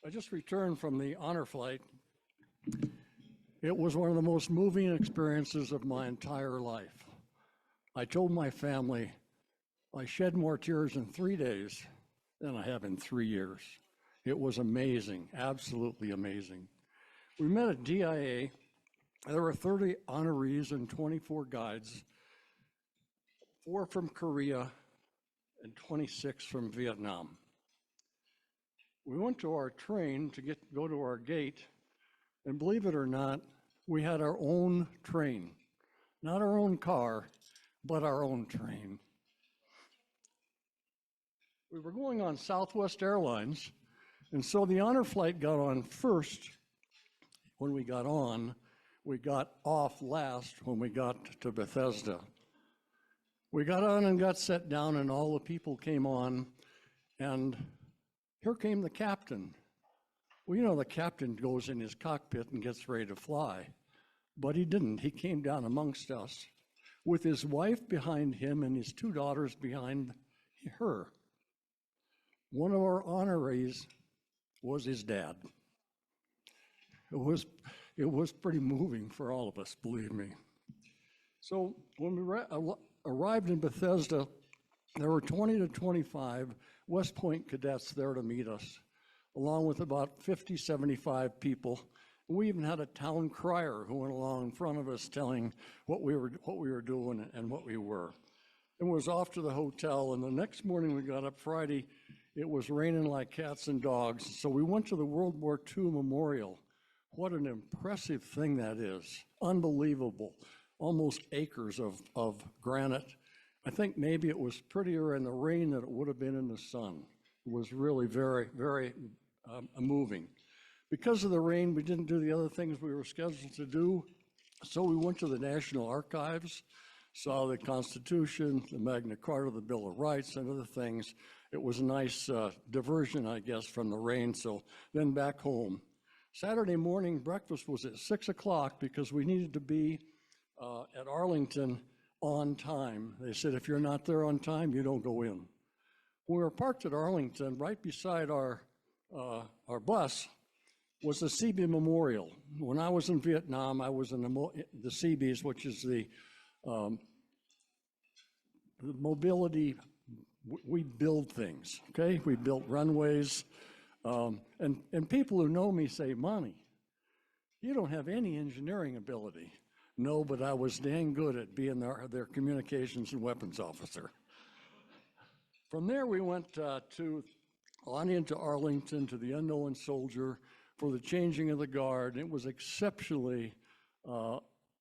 I just returned from the honor flight. It was one of the most moving experiences of my entire life. I told my family I shed more tears in 3 days than I have in 3 years. It was amazing, absolutely amazing. We met at DIA. There were 30 honorees and 24 guides, 4 from Korea and 26 from Vietnam. We went to our train to go to our gate, and believe it or not, we had our own train. Not our own car, but our own train. We were going on Southwest Airlines, and so the honor flight got on first when we got on. We got off last when we got to Bethesda. We got on and got set down, and all the people came on, and here came the captain. Well, you know, the captain goes in his cockpit and gets ready to fly, but he didn't. He came down amongst us with his wife behind him and his 2 daughters behind her. One of our honorees was his dad. It was pretty moving for all of us, believe me. So when we arrived in Bethesda, there were 20 to 25 West Point cadets there to meet us, along with about 50, 75 people. We even had a town crier who went along in front of us telling what we were doing and what we were. And was off to the hotel, and the next morning we got up Friday, it was raining like cats and dogs. So we went to the World War II Memorial. What an impressive thing that is. Unbelievable. Almost acres of granite. I think maybe it was prettier in the rain than it would have been in the sun. It was really very, very moving. Because of the rain, we didn't do the other things we were scheduled to do, so we went to the National Archives, saw the Constitution, the Magna Carta, the Bill of Rights, and other things. It was a nice diversion, I guess, from the rain, so then back home. Saturday morning breakfast was at 6 o'clock because we needed to be at Arlington on time. They said, if you're not there on time, you don't go in. We were parked at Arlington. Right beside our bus was the Seabee Memorial. When I was in Vietnam, I was in the Seabees, which is the mobility. We build things, okay? We built runways. And people who know me say, Monty, you don't have any engineering ability. No, but I was dang good at being their communications and weapons officer. From there, we went on into Arlington to the Unknown Soldier for the changing of the guard. It was exceptionally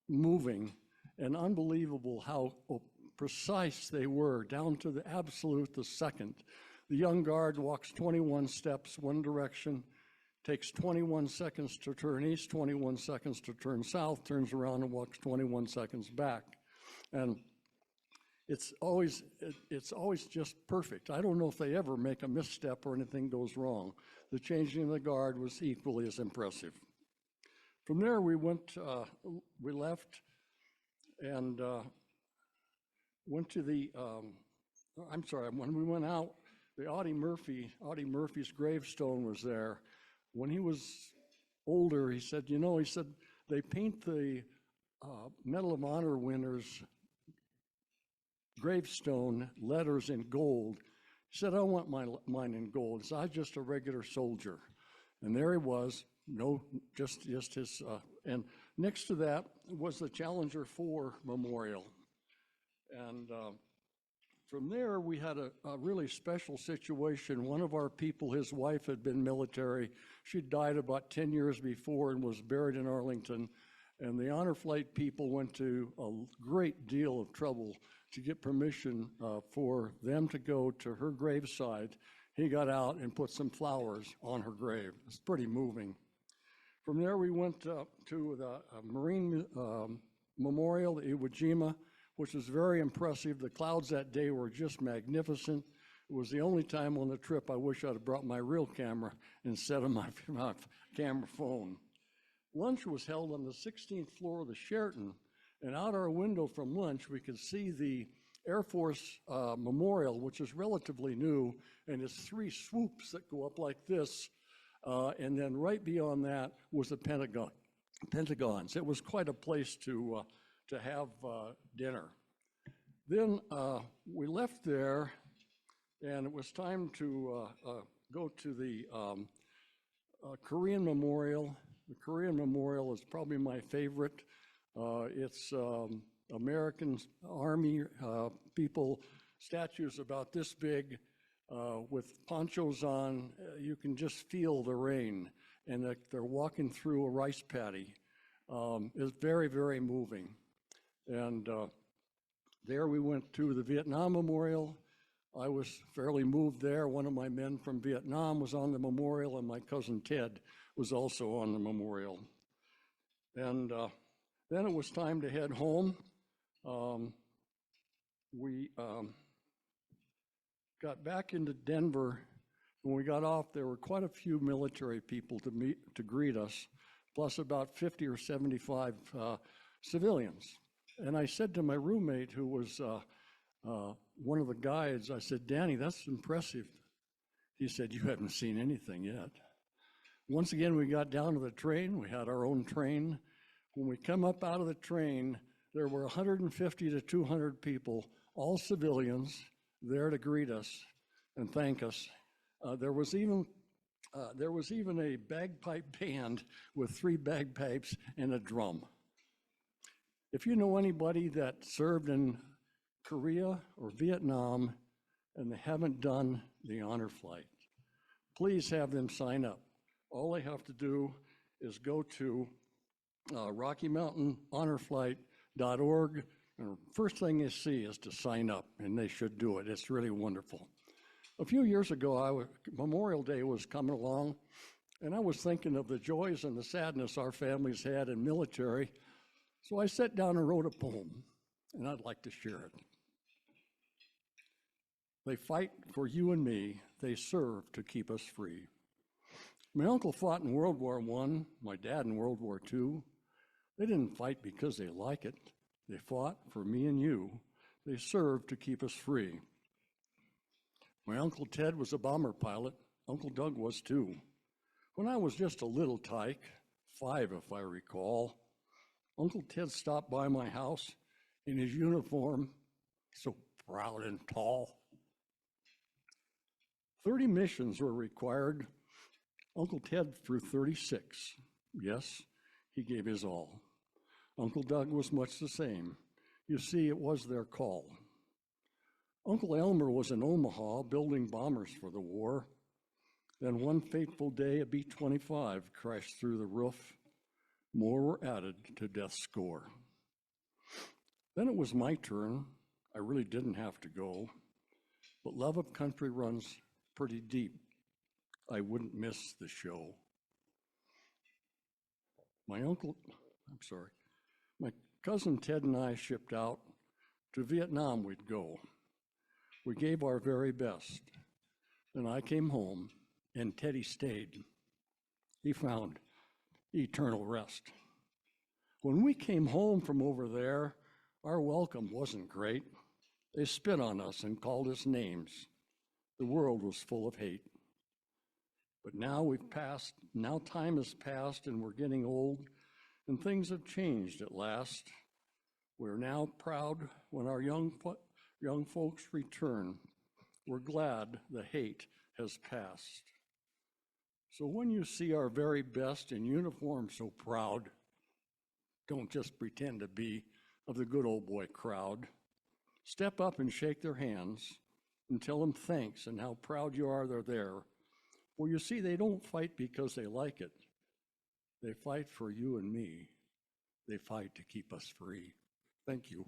moving and unbelievable how precise they were, down to the second. The young guard walks 21 steps one direction, takes 21 seconds to turn east, 21 seconds to turn south, turns around and walks 21 seconds back. And it's always just perfect. I don't know if they ever make a misstep or anything goes wrong. The changing of the guard was equally as impressive. From there, we left and went to the, when we went out, the Audie Murphy's gravestone was there. When he was older, he said, they paint the Medal of Honor winners' gravestone letters in gold. He said, I want mine in gold. He said, I'm just a regular soldier. And there he was, just his, and next to that was the Challenger 4 Memorial. And from there, we had a really special situation. One of our people, his wife had been military. She died about 10 years before and was buried in Arlington. And the honor flight people went to a great deal of trouble to get permission for them to go to her graveside. He got out and put some flowers on her grave. It's pretty moving. From there, we went to the Marine Memorial, the Iwo Jima, which was very impressive. The clouds that day were just magnificent. It was the only time on the trip I wish I'd have brought my real camera instead of my camera phone. Lunch was held on the 16th floor of the Sheraton, and out our window from lunch, we could see the Air Force Memorial, which is relatively new, and it's 3 swoops that go up like this And then right beyond that was the Pentagons. It was quite a place to have dinner. Then we left there, and it was time to go to the Korean Memorial. The Korean Memorial is probably my favorite. It's American Army people, statues about this big, with ponchos on. You can just feel the rain, and they're walking through a rice paddy. It's very, very moving. And there we went to the Vietnam Memorial. I was fairly moved there. One of my men from Vietnam was on the memorial, and my cousin Ted was also on the memorial. And then it was time to head home. We got back into Denver. When we got off, there were quite a few military people to greet us, plus about 50 or 75 civilians. And I said to my roommate, who was one of the guides, I said, "Danny, that's impressive." He said, "You haven't seen anything yet." Once again, we got down to the train. We had our own train. When we come up out of the train, there were 150 to 200 people, all civilians, there to greet us and thank us. There was even a bagpipe band with 3 bagpipes and a drum. If you know anybody that served in Korea or Vietnam and they haven't done the honor flight, please have them sign up. All they have to do is go to RockyMountainHonorFlight.org, and the first thing they see is to sign up, and they should do it. It's really wonderful. A few years ago, Memorial Day was coming along, and I was thinking of the joys and the sadness our families had in military. So I sat down and wrote a poem, and I'd like to share it. They fight for you and me. They serve to keep us free. My uncle fought in World War I, my dad in World War II. They didn't fight because they like it. They fought for me and you. They served to keep us free. My Uncle Ted was a bomber pilot. Uncle Doug was too. When I was just a little tyke, 5 if I recall, Uncle Ted stopped by my house in his uniform, so proud and tall. 30 missions were required. Uncle Ted threw 36. Yes, he gave his all. Uncle Doug was much the same. You see, it was their call. Uncle Elmer was in Omaha building bombers for the war. Then one fateful day, a B-25 crashed through the roof. More were added to death's score. Then it was my turn. I really didn't have to go, but love of country runs pretty deep. I wouldn't miss the show. My cousin Ted and I shipped out. To Vietnam we'd go. We gave our very best. Then I came home, and Teddy stayed. He found eternal rest. When we came home from over there, our welcome wasn't great. They spit on us and called us names. The world was full of hate. But now time has passed, and we're getting old, and things have changed at last. We're now proud when our young folks return. We're glad the hate has passed. So when you see our very best in uniform so proud, don't just pretend to be of the good old boy crowd. Step up and shake their hands and tell them thanks and how proud you are they're there. Well, you see, they don't fight because they like it. They fight for you and me. They fight to keep us free. Thank you.